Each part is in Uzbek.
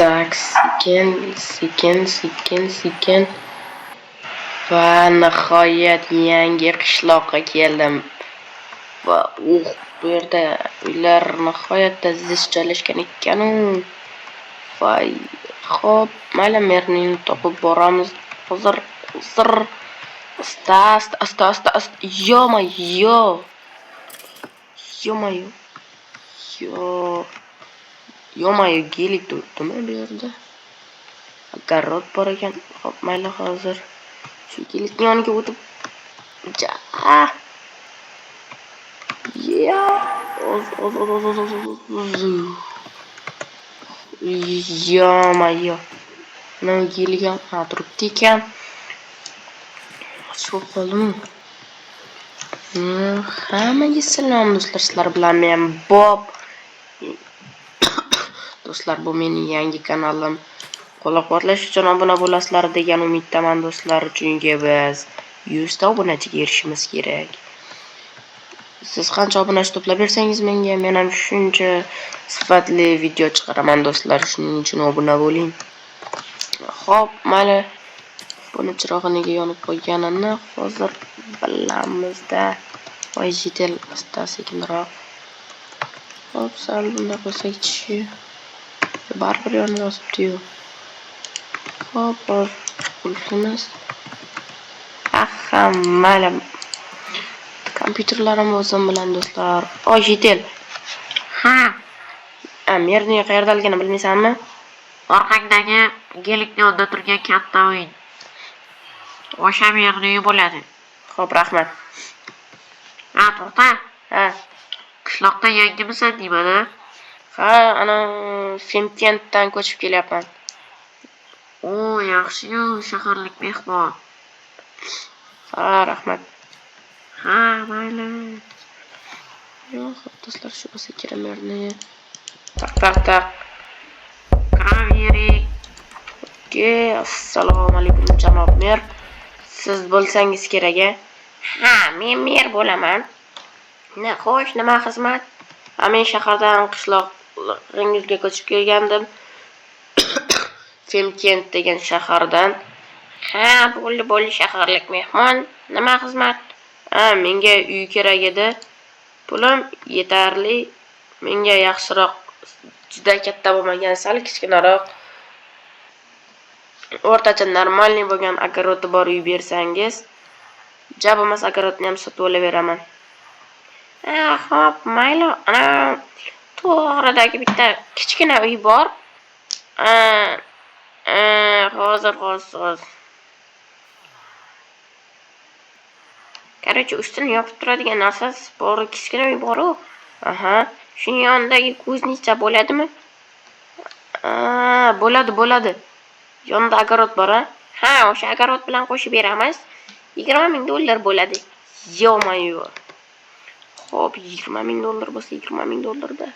Tak, sekin va nihoyat yangi qishloqqa keldim. Va bu yerda uylar nihoyatda zich joylashgan ekan. Voy, xo'p, mayli, merning topib boramiz. Hozir asta. Yo-mayo, gelik turibdimi bu yerda? Огород bor ekan. Xo'p, mayli, hozir shu gelikning yoniga o'tib Yo-mayo. Mana gelik ham turibdi ekan. Shu qoldimi? Hammaga salom do'stlar, sizlar bilan men Bob. Do'stlar, bu mening yangi kanalim. Qo'llab-quvvatlash uchun obuna bo'lasizlar degan umiddaman do'stlar, chunki biz 100 ta obunachiga erishimiz kerak. Siz qancha obunachi to'plab bersangiz menga, men ham shuncha sifatli video chiqaraman do'stlar, shuning uchun obuna bo'ling. Xo'p, mayli. Buni chirog'i nega yonib qo'yganini hozir bilamiz-da. Voy, jitel, asta-sekinroq. Xo'p, sal bunda qo'ysak-chi. Baribir yonib yotibdi-yu. Xo'p, qulfimiz. Mayli. Kompyuterlarim o'zim bilan do'stlar. Jitel. Merning qayerdaligini bilmaysanmi? Orqangdagi gelikning o'rnida turgan katta uy. O'sha merning uyi bo'ladi. Xo'p, rahmat. To'xta. Qishloqda yangimisan deyman-a? Ana Femkentdan ko'chib kelyapman. Yaxshi-yu, shaharlik mehmon. Rahmat. Mayli. Yo'q, do'stlar, shu bo'lsa kerak. Taq. Kiravering. Assalomu alaykum janob mer. Siz bo'lsangiz kerak-a? Men mer bo'laman. Xo'sh, nima xizmat? Men shahardan qishloqingizga ko'chib kelgandim. Femkent degan shahardan. Bo'ldi, shaharlik mehmon. Nima xizmat? Menga uy kerak edi. Pulim yetarli. Menga yaxshiroq, juda katta bo'lmagan, sal kichkinaroq, o'rtacha normalniy bo'lgan огород bor uy bersangiz, bo'lmasa огородni ham sotib olaveraman. Xo'p, mayli. To'g'ridagi bitta kichkina uy bor. Hozir. Qarachi, ustini yopib turadigan narsasi bor, kichkina uy bor-ku. Shuning yonidagi kuznica bo'ladimi? Bo'ladi. Yonida огород bor, o'sha огород bilan qo'shib beramiz. $20,000 bo'ladi. Yo-mayo. Xo'p, $20,000 bo'lsa $20,000 da.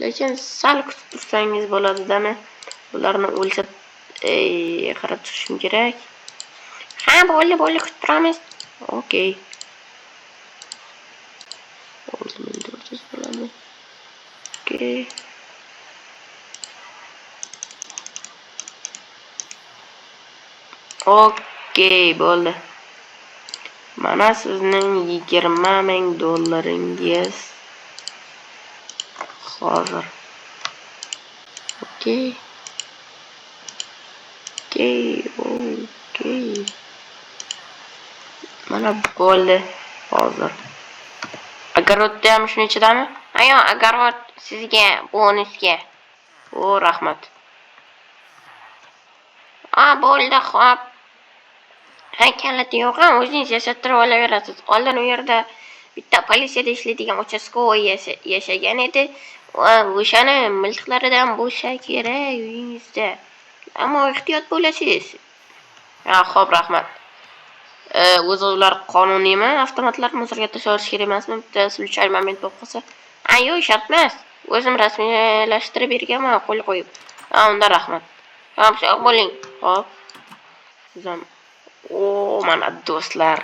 Lekin sal kutib tursangiz bo'ladi-dami? Bularni o'lsa qarab turishim kerak. Bo'ldi, kutib turamiz. Okey. 6400 bo'ladi. Okey, bo'ldi. Mana sizning $20,000 hozir. Okey. Mana bo'ldi hozir. Огородda ham shuni ichidami? Yo'q, огород sizga, bonusga. Rahmat. Bo'ldi, xo'p. Kaliti yo'q, o'zingiz yasattirib olaverasiz. Oldin u yerda bitta politsiyada ishlaydigan uchastkovoy yashagan edi. O'shani miltiqlaridan bo'lsa kerak uyingizda. Ammo ehtiyot bo'lasiz. Xo'p, rahmat. O'zi ular qonuniymi? Avtomatlar muzorga tashlanish kerak emasmi? Bitta случай moment bo'lib qolsa. Yo'q, shart emas. O'zim rasmiylashtirib berganman, qo'l qo'yib. Unda rahmat. Sog' bo'ling. Xo'p. Sizam mana do'stlar.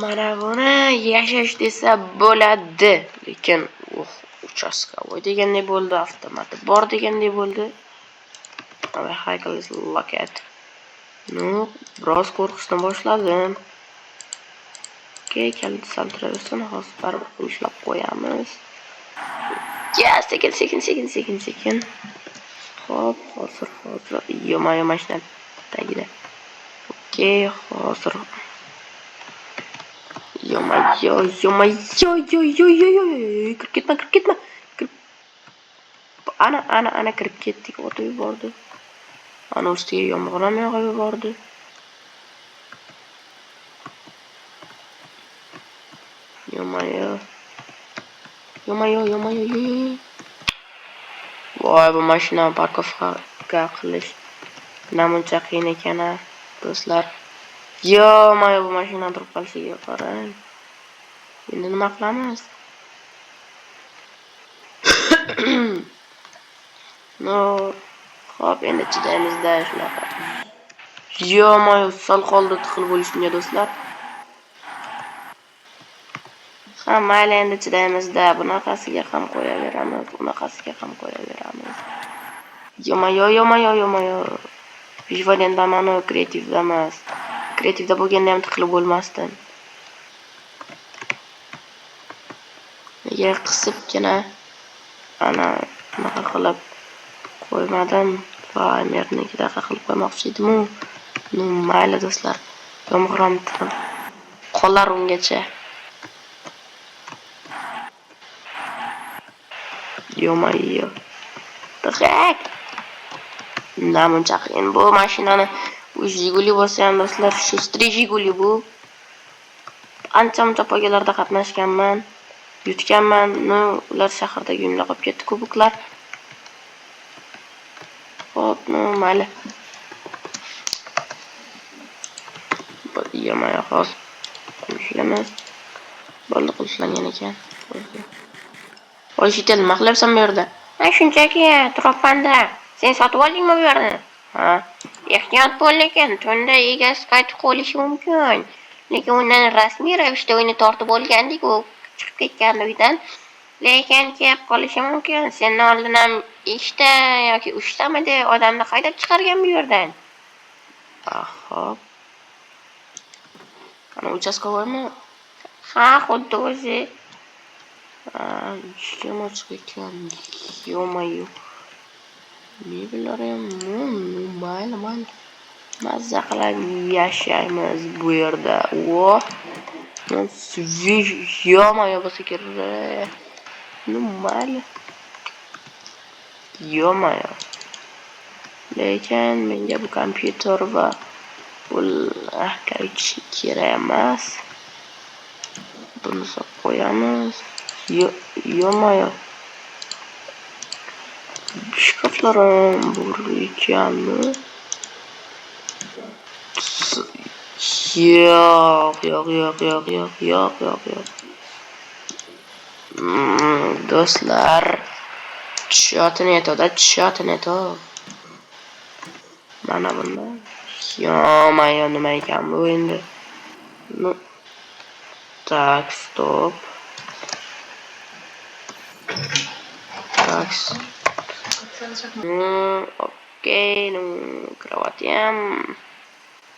Mana buni yashash desa bo'ladi, lekin Uchastkavoy degandek bo'ldi, avtomati bor degandek bo'ldi. Avay haykal lokat. Ну, biroz qo'rqishni boshladim. Okey, kaliti saltiraversin, hozir baribir ushlab qo'yamiz. Ya, sekin. Hop, hozir. Yo'mayo mashina tagida. Okey, hozir. Yo'mayo. Kirib ketma. Ana kirib ketdik, o'tib yubordi. Ana ustiga yomg'ir ham yog'ib yubordi. Yo'mayo. Voy, bu mashina parkovka qilish namuncha qiyin ekan, do'stlar. Yo'mayo, bu mashina turib qolishiga qarang. Endi nima qilamiz? No, hop, endi chidaymiz-da shunaqa. Yo'mayo, sal qoldi tiqil bo'lishimga, do'stlar. Ha, mayli, endi chidaymiz-da. Bunaqasiga ham qo'yaveramiz, bunaqasiga ham qo'yaveramiz. Yo'mayo. Vijvalendamani kreativda emas. Kreativda bo'lganda ham tiqilib bo'lmasdi. Nega qisibgina ana bunaqa qilib qo'ymadim. Primernikidaqa qilib qo'ymoqchi edim-u. Ну, mayli do'stlar. Yomg'ir qolar ungacha. Yo'mayo. Tiqak. Namuncha qiyin bu mashinani. Bu Jiguli bo'lsa ham do'stlar, Shustri Jiguli bu. Ancha-muncha poygalarda qatnashganman. Yutganman. No, ular shahardagi uyimda qolib ketdi kubuklar. Hop, no, mayli. Yo'mayo, hozir qulflaymiz. Bo'ldi, qulflangan ekan. Voy, shitel, nima qilyapsan bu yerda? Ha, shunchaki turibman-da. Sen sotib oldingmi bu yerni? Ha, ehtiyot bo'l, lekin tunda egasi qaytib qolishi mumkin. Lekin undan rasmiy ravishda uyni tortib olgandik, u chiqib ketgan uydan. Lekin kelib qolishi mumkin. Sendan oldin ham 2 ta yoki 3 tamidi odamni haydab chiqargan bu yerdan. Hop. Ana uchastkavoymi? Ha, xuddi o'zi. Judayam ochiq ekan. Yo'mayo. Mebellar ham mayli. Mazza qilib yashaymiz bu yerda. Yo'mayo bo'lsa kerak. Mayli. Yo'mayo. Lekin menga bu kompyuter va kerak emas. Buni qo'yamiz. Yo'mayo. Shkaflarim bor ekanmi? Yo'q. Do'stlar, chotneto. Mana bunda. Yo'mayo, nima ekan bu endi? Так, стоп. Okey, kроватьям.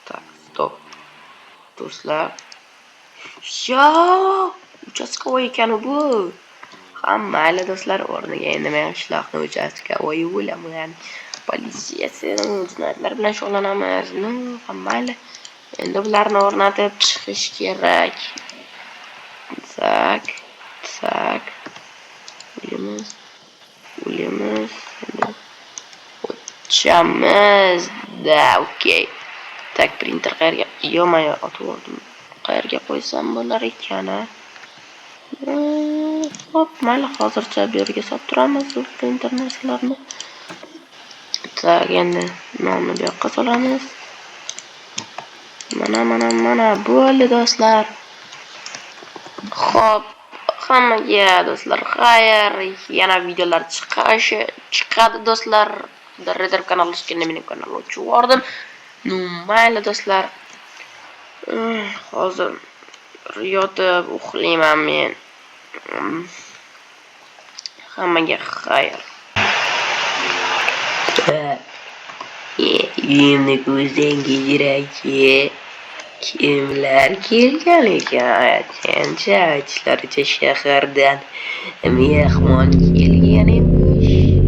Так, стоп. Do'stlar. Uchastkavoy ekan bu. Mayli do'stlar, o'rniga endi men qishloqni uchastkavoy bo'laman. Politsiyasi, jinoyatlar bilan shug'ullanamiz. Mayli. Endi bularni o'rnatib chiqish kerak. Tak. O'limiz. O'chamiz. Da, okey. Tak, printer qayerga? Yo'mayo, otib oldim. Qayerga qo'ysam bo'lar ekan, a? Hop, mayli, hozircha bu yerga solib turamiz printer narsalarni. Tak, endi nonni bu yoqqa solamiz. Mana bo'ldi do'stlar. Hop, hammaga do'stlar xayr, yana videolar chiqadi do'stlar. Darreder kanalga chiqqanda mening kanalimga o'chib yubordim. Mayli do'stlar. Hozir yotib uxlayman men. Hammaga xayr. Uyimni ko'zdan kechiraychi. Kimlar kelgan ekan aytgancha, aytishlaricha shahardan mehmon kelgan emish.